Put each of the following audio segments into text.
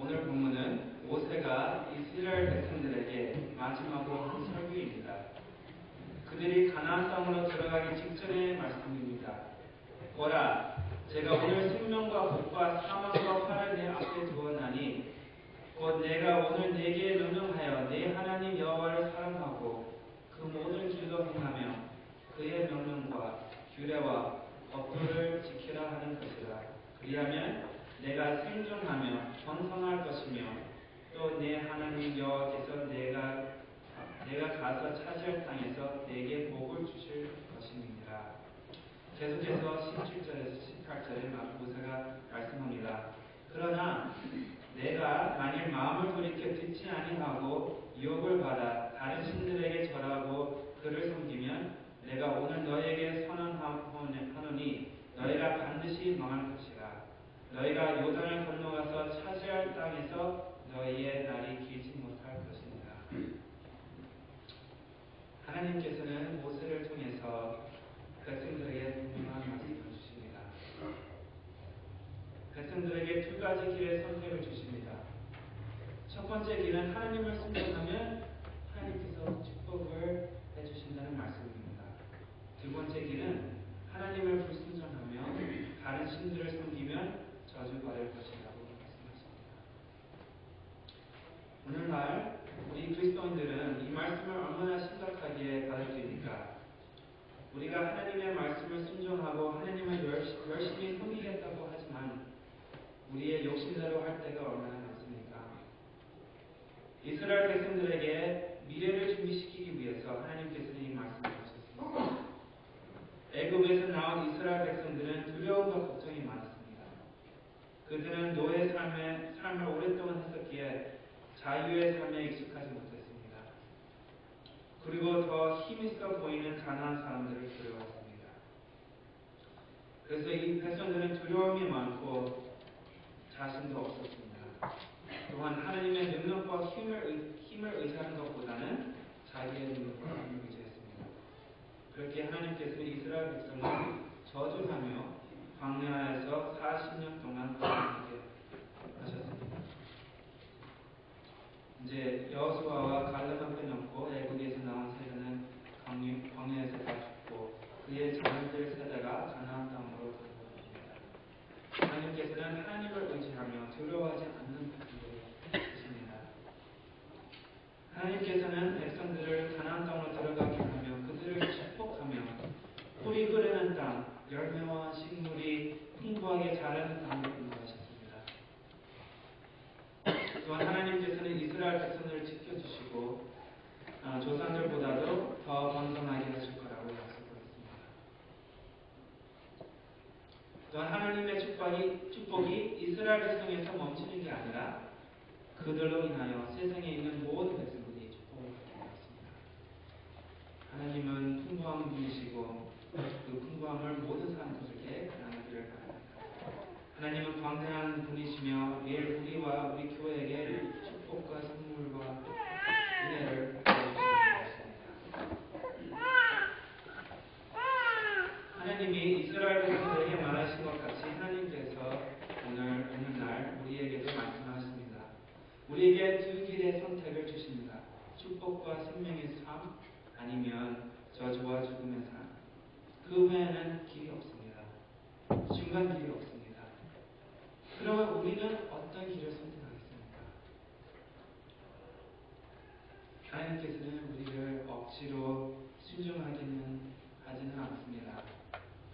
오늘 본문은 모세가 이스라엘 백성들에게 마지막으로 한 설교입니다. 그들이 가나안 땅으로 들어가기 직전의 말씀입니다. 보라, 제가 오늘 생명과 복과 사망과 화를 내 앞에 두었나니 곧 내가 오늘 네게 명령하여 네 하나님 여호와를 사랑하고 그 모든 길로 행하며 그의 명령과 규례와 법도를 지키라 하는 것이라. 그리하면 내가 생존하며 번성할 것이며 또 내 하나님 여호와께서 내가 가서 차지할 땅에서 내게 복을 주실 것입니다. 계속해서 17절에서 18절에 모세가 말씀합니다. 그러나 내가 만일 마음을 돌이켜 듣지 아니하고 유혹을 받아 다른 신들에게 절하고 그를 섬기면 내가 오늘 너에게 선언하노니 너희가 반드시 망할 것이라. 너희가 요단을 건너가서 차지할 땅에서 너희의 날이 길지 못할 것입니다. 하나님께서는 모세를 통해서 백성들에게 분명한 말씀을 주십니다. 백성들에게 두 가지 길의 선택을 주십니다. 첫 번째 길은 하나님을 순종하면 하나님께서 축복을 해주신다는 말씀입니다. 두 번째 길은 하나님을 불순종하며 다른 신들을 섬기면 저주받을 것이라고 말씀하십니다. 오늘날 우리 그리스도인들은 이 말씀을 얼마나 심각하게 받아들입니까? 우리가 하나님의 말씀을 순종하고 하나님을 열심히 섬기겠다고 하지만 우리의 욕심대로 할 때가 얼마나 많습니까? 이스라엘 백성들에게 미래를 준비시키기 위해서 하나님께서는 이 말씀을 하셨습니다. 애굽에서 나온 이스라엘 백성들은 두려움과 걱정이 많았습니다. 그들은 노예 삶을 오랫동안 했었기에 자유의 삶에 익숙하지 못했습니다. 그리고 더 힘있어 보이는 가나안 사람들을 두려워했습니다. 그래서 이 백성들은 두려움이 많고 자신도 없었습니다. 또한 하나님의 능력과 힘을 의지하는 것보다는 자기의 능력과 힘을 의지했습니다. 그렇게 하나님께서는 이스라엘 백성을 저주하며 광야에서 40년 동안 고생하게 하셨습니다. 이제 여호수아와 갈렙 앞에 놓고 애굽에서 나온 세대는 광야에서 다 죽고 그의 자녀들 세대가 가나안 땅으로 들어갑니다. 하나님께서는 하나님을 의지하며 두려워하지 않는 백성들을 주십니다. 하나님께서는 백성들을 가나안 땅으로 들어가게 하며 그들을 축복하며 풀이 흐르는 땅, 열매와 식물이 풍부하게 자라는 땅으로 인도하셨습니다. 또한 하나님께서는 이스라엘 백성들을 지켜주시고 조상들보다도 더 번성하게 하실 거라고 약속하셨습니다. 또한 하나님의 축복이 이스라엘 백성에서 멈추는 게 아니라 그들로 인하여 세상에 있는 모든 백성들이 축복을 받게 되었습니다. 하나님은 풍부한 분이시고 그 풍부함을 모든 사람들에게 나누기를 바랍니다. 하나님은 광대한 분이시며 매일 우리와 우리 교회에게 축복과 선물과 은혜를 베풀어 주십니다. 하나님이 이스라엘 백성들에게 말하신 것 같이 하나님께서 오늘날 우리에게도 말씀하십니다. 우리에게 두 길의 선택을 주십니다. 축복과 생명의 삶 아니면 저주와 죽음의 삶. 그 외에는 길이 없습니다. 중간 길이 없습니다. 그러면 우리는 어떤 길을 선택하겠습니까? 하나님께서는 우리를 억지로 순종하지는 않습니다.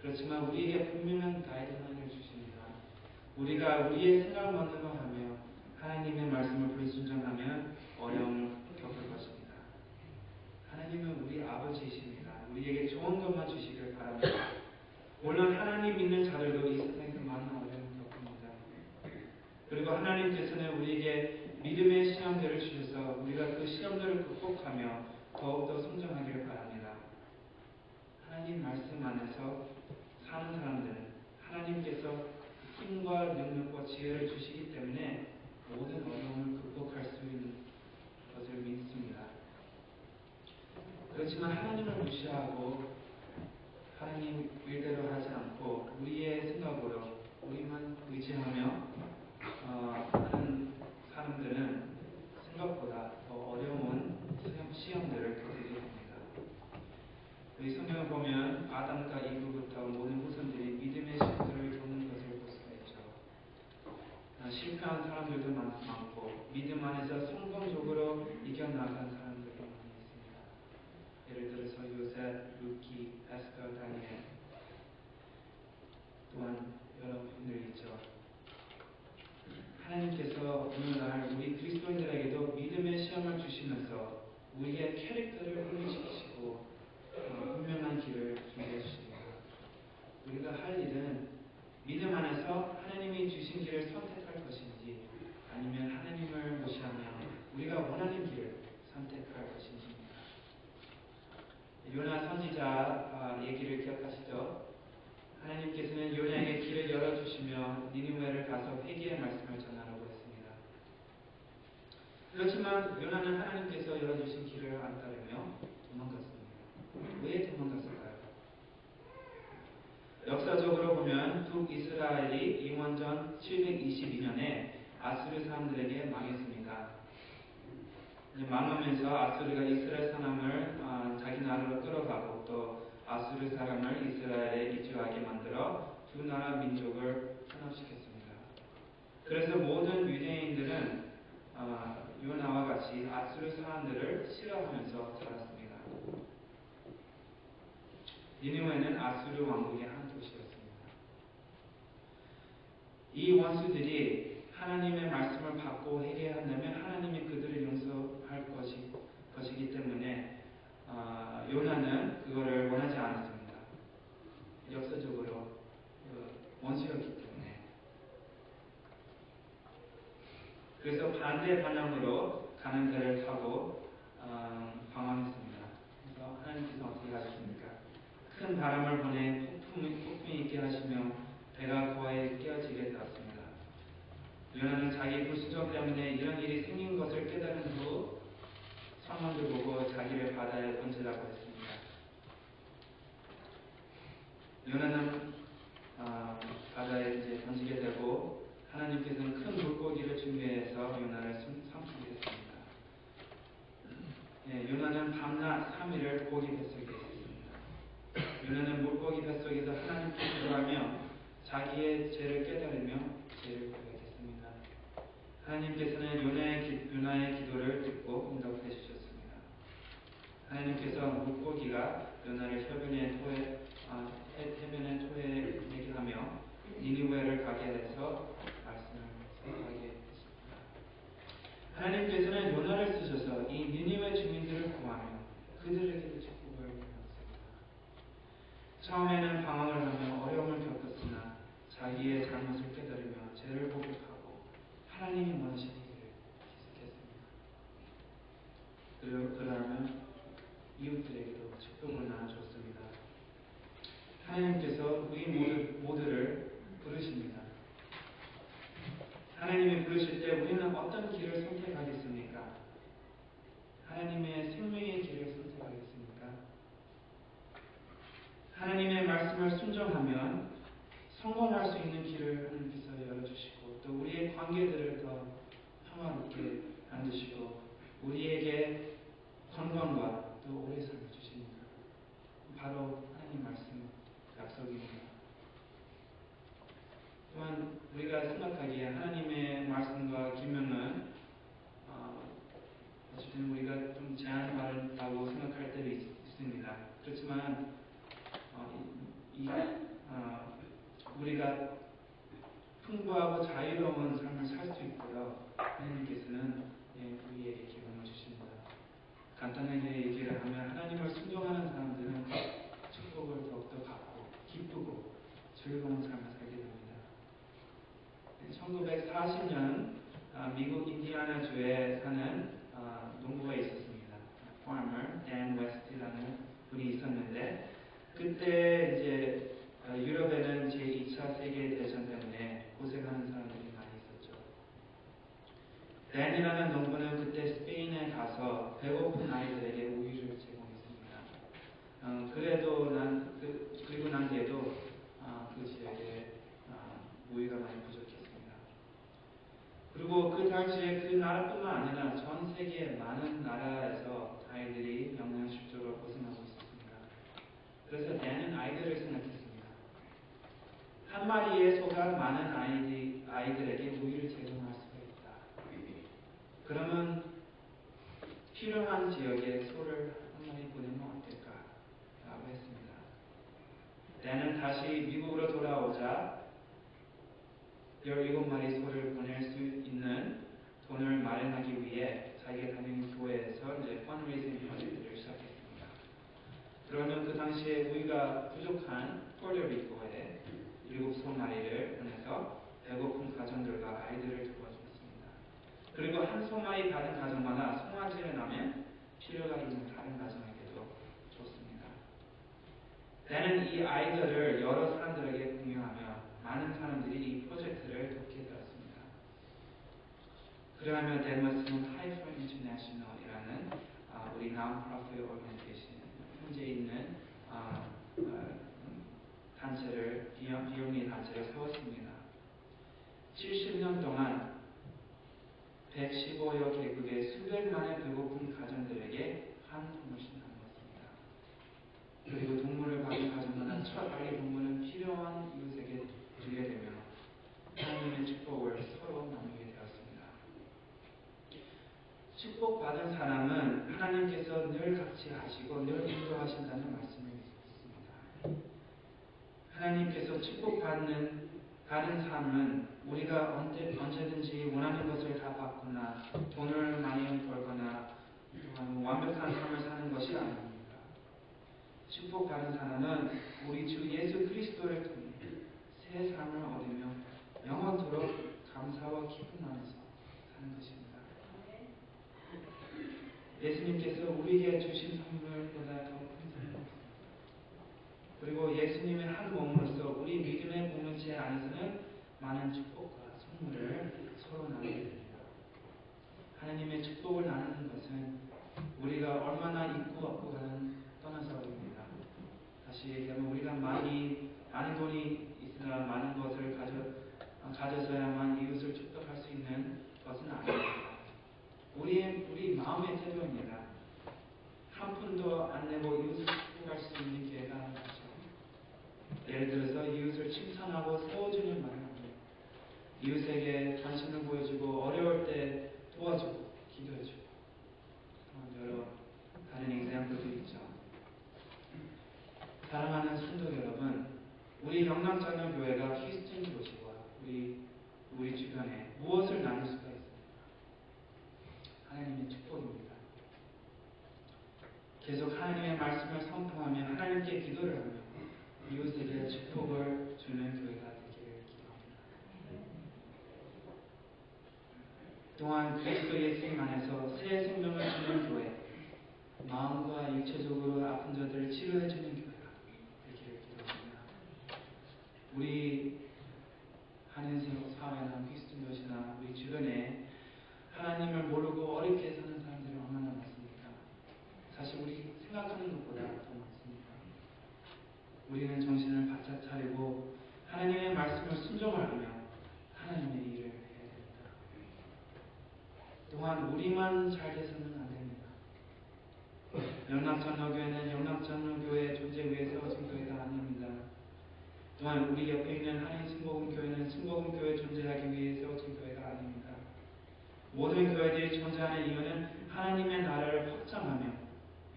그렇지만 우리에게 분명한 가이드라인을 주십니다. 우리가 우리의 생각만으로 하며 하나님의 말씀을 불순종하면 어려움을 겪을 것입니다. 하나님은 우리 아버지이십니다. 우리에게 좋은 것만 주시길 바랍니다. 물론 하나님 믿는 자들도 이 세상에서 많은 어려움을 겪습니다. 그리고 하나님께서는 우리에게 믿음의 시험들을 주셔서 우리가 그 시험들을 극복하며 더욱더 성장하기를 바랍니다. 하나님 말씀 안에서 사는 사람들은 하나님께서 힘과 능력과 지혜를 주시기 때문에 모든 어려움을 극복할 수 있는 것을 믿습니다. 그렇지만 하나님을 무시하고 하나님 일대로 하지 않고 우리의 생각으로 우리만 의지하며 하는 실패한 사람들도 많고 믿음 안에서 성공적으로 이겨나간 사람들도 많이 있습니다. 예를 들어서 요셉, 루키, 에스더, 다니엘 또한 여러 분들이 있죠. 하나님께서 오늘날 우리 그리스도인들에게도 믿음의 시험을 주시면서 우리의 캐릭터를 훈련시키시고 분명한 길을 준비해 주십니다. 우리가 할 일은 믿음 안에서 하나님이 주신 길을 선택할 것인지 아니면 하나님을 무시하며 우리가 원하는 길을 선택할 것인지입니다. 요나 선지자 얘기를 기억하시죠? 하나님께서는 요나에게 길을 열어주시며 니느웨를 가서 회개의 말씀을 전하라고 했습니다. 그렇지만 요나는 하나님께서 열어주신 길을 안 따르며 도망갔습니다. 왜 도망갔을까요? 역사적으로 보면 북이스라엘이 이원전 722년에 아수르 사람들에게 망했습니다. 망하면서 아수르가 이스라엘 사람을 자기 나라로 끌어가고 또 아수르 사람을 이스라엘에 이주하게 만들어 두 나라 민족을 탄압시켰습니다. 그래서 모든 유대인들은 요나와 같이 아수르 사람들을 싫어하면서 살았습니다. 니느웨는 아수르 왕국의 한 도시였습니다. 이 원수들이 하나님의 말씀을 받고 회개한다면 하나님이 그들을 용서할 것이기 때문에 요나는 그거를 원하지 않았습니다. 역사적으로 원수였기 때문에. 그래서 반대 방향으로 가는 배를 타고 방황했습니다. 그래서 하나님께서 어떻게 하셨습니까? 큰 바람을 보내 폭풍이 있게 하시며 배가 거의 깨어지게 되었습니다. 요나는 자기 불순종 때문에 이런 일이 생긴 것을 깨달은 후 선원들 보고 자기를 바다에 던지라고 했습니다. 요나는 바다에 이제 던지게 되고 하나님께서는 큰 물고기를 준비해서 요나를 삼키게 했습니다. 요나는 밤낮 3일을 고기 뱃속에 있었습니다. 요나는 물고기 뱃속에서 하나님께 기도하며 자기의 죄를 깨달으며 죄를 고백했습니다. 하나님께서는 요나의 기도를 듣고 응답해 주셨습니다. 하나님께서 물고기가 요나를 해변의 토에 내게 하며 니느웨를 가게 해서 말씀을 선포하게 했습니다. 하나님께서는 요나를 쓰셔서 이 니느웨 주민들을 구하며 그들에게도 축복을 내렸습니다. 처음에는 방황을 하며 어려움을 겪었으나 자기의 잘못을 깨달으며 죄를 고백하고 하나님이 원하시는 길을 기록했습니다. 그러면 이웃들에게도 축복을 나눠줬습니다. 하나님께서 우리 모두를 부르십니다. 하나님이 부르실 때 우리는 어떤 길을 선택하겠습니까? 하나님의 생명의 길을 선택하겠습니까? 하나님의 말씀을 순종하면 성공할 수 있는 길을 하나님께서 열어주시고 또 우리의 관계들을 더 평화롭게 만드시고 우리에게 건강과 또 오래 삶을 주십니다. 바로 하나님 말씀 약속입니다. 또한 우리가 생각하기에 하나님의 말씀과 계명은 어쨌든 우리가 좀 제한받았다고 생각할 때도 있습니다. 그렇지만 우리가 풍부하고 자유로운 삶을 살 수 있도록 하나님께서는 우리에게 계명을 주십니다. 간단하게 얘기를 하면 하나님을 순종하는 사람들은 축복을 더욱더 받고 기쁘고 즐거운 삶을 살게 됩니다. 1940년 미국 인디아나주에 사는 농부가 있었습니다. farmer Dan West라는 분이 있었는데 그때 이제 유럽에는 제2차 세계대전 때문에 고생하는 사람들이 많이 있었죠. 댄이라는 농부는 그때 스페인에 가서 배고픈 아이들에게 우유를 제공했습니다. 그리고 난 뒤에도 그 지역에 우유가 많이 부족했습니다. 그리고 그 당시에 그 나라뿐만 아니라 전 세계 많은 나라에서 아이들이 영양실조로 고생하고 있었습니다. 그래서 댄은 아이들을 생각했습니다. 한 마리의 소가 많은 아이들에게 우유를 제공하는 그리고 한 소마리 받은 가정마다 송아지를 낳으면 필요가 있는 다른 가정에게도 줬습니다. 때는 이 아이들을 여러 사람들에게 공유하며 많은 사람들이 이 프로젝트를 돕게 되었습니다. 그러하며 데머스는 하이퍼 인터내셔널이라는 우리 non-profit organization, 현재 있는 단체를, 비영리 단체를 세웠습니다. 70년 동안 115여 개국의 수백만의 배고픈 가정들에게 한 통을씩 나누었습니다. 그리고 동물을 받은 가정마다 첫 아기 동물은 필요한 이웃에게 주게 되며 하나님의 축복을 서로 나누게 되었습니다. 축복받은 사람은 하나님께서 늘 같이 하시고 늘 인도하신다는 말씀을 믿습니다. 하나님께서 축복받는 삶은 우리가 언제든지 원하는 것을 다 받거나 돈을 많이 벌거나 완벽한 삶을 사는 것이 아닙니다. 축복받은 사람은 우리 주 예수 그리스도를 통해 새 삶을 얻으며 영원토록 감사와 기쁨 안에서 사는 것입니다. 예수님께서 우리에게 주신 선물보다 더 큰 선물이 없습니다. 그리고 예수님의 한 몸으로서 우리 믿음의 공동체 안에서는 많은 축복과 선물을 서로 나누게 됩니다. 하나님의 축복을 나누는 것은 우리가 얼마나 있고 없고가는 떠나서입니다. 다시 얘기하면 우리가 많은 돈이 있으나 많은 것을 가져서야만 이웃을 축복할 수 있는 것은 아닙니다. 우리 마음의 태도입니다. 한 푼도 안 내고 이웃을 축복할 수 있는 기회가 많죠. 예를 들어서 이웃을 칭찬하고 세워주는 말을 하고 이웃에게 관심을 보여주고 어려울 때 도와주고 기도해주고 여러 다른 example도 있죠. 사랑하는 성도 여러분, 우리 영락장로교회가 히스턴 도시와 우리 주변에 무엇을 나눌 수가 있습니까? 하나님의 축복입니다. 계속 하나님의 말씀을 선포하며 하나님께 기도를 하며 이웃에게 축복을 주는 교회가 되기를 기도합니다. 또한 그리스도 예수님 안에서 새 생명을 주는 교회, 마음과 육체적으로 아픈 자들을 치료해주는 교회가 되기를 기도합니다. 우리 한인생 사회나 휘스턴 도시나 우리 주변에 하나님을 모르고 어렵게 사는 사람들이 얼마나 많습니까? 사실 우리 생각하는 것보다 더 많습니다. 우리는 정신을 바짝 차리고 하나님의 말씀을 순종하며 하나님의 일을 해야 됩니다. 또한 우리만 잘 돼서는 안 됩니다. 영락장로교회는 영락장로교회의 존재 위에 세워진 교회가 아닙니다. 또한 우리 옆에 있는 한인승복음교회는 승복음교회 존재하기 위해 세워진 교회가 아닙니다. 모든 교회들이 존재하는 이유는 하나님의 나라를 확장하며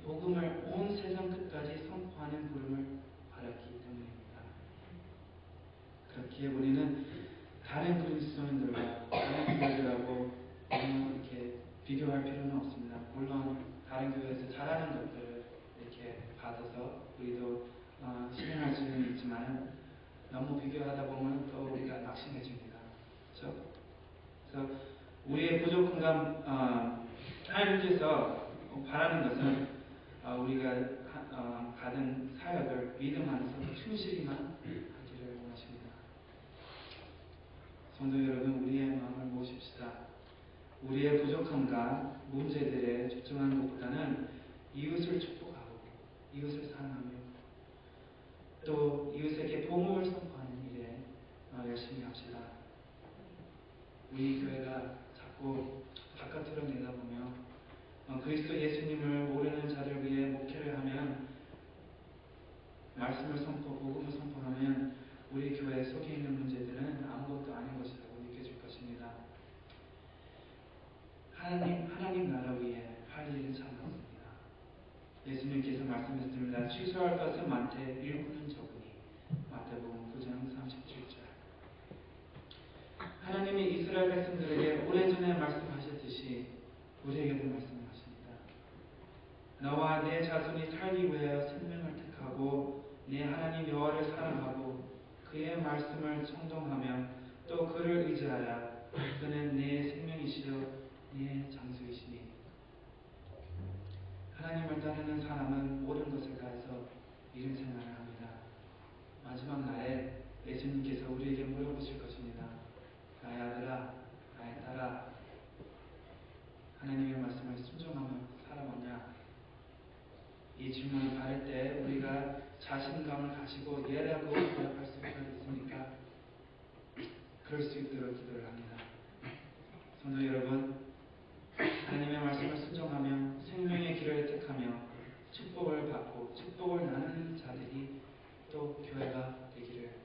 복음을 온 세상 끝까지 선포하는 부름을 받았기 때문입니다. 그렇기에 우리는 다른 그리스도인들과 다른 교회들하고 이렇게 비교할 필요는 없습니다. 물론 다른 교회에서 잘하는 것들을 이렇게 받아서 우리도 실행할 수는 있지만 너무 비교하다 보면 또 우리가 낙심해집니다. 그렇죠? 그래서 우리의 부족함과 하나님께서 바라는 것은 우리가 받은 사역을 믿음 안에서 충실히만 하기를 원하십니다. 성도 여러분, 우리의 마음을 모십시다. 우리의 부족함과 문제들에 집중하는 것보다는 이웃을 축복하고 이웃을 사랑하며 또 이웃에게 복음을 선포하는 일에 열심히 합시다. 우리 교회가 자꾸 바깥으로 내다보며 그리스도 예수님을 모르는 자를 위해 목회를 하면 말씀을 복음을 선포하면 우리 교회 속에 있는 문제들은 아무것도 아닌 것이라고 느껴질 것입니다. 하나님 나라 위에 할 일은 참 많습니다. 예수님께서 말씀하셨습니다. 취소할 것은 많되 일꾼은 적으니. 마태복음 9장 37절. 하나님이 이스라엘 백성들에게 오래전에 말씀하셨듯이 우리에게도 말씀하십니다. 너와 내 자손이 살기 위하여 생명을 택하고 내 하나님 여호와를 사랑하고 그의 말씀을 청동하며 또 그를 의지하라. 그는 내 생명이시요 이의 장수이시니 하나님을 따르는 사람은 모든 것을 다해서 이른 생활을 합니다. 마지막 날에 예수님께서 우리에게 물어보실 것입니다. 나의 아들아, 나의 딸아, 하나님의 말씀을 순종하며 살아왔냐? 이 질문을 받을 때 우리가 자신감을 가지고 예라고 대답할 수 있습니까? 그럴 수 있도록 기도를 합니다. 성도 여러분, 하나님의 말씀을 순종하며 생명의 길을 택하며 축복을 받고 축복을 나누는 자들이 또 교회가 되기를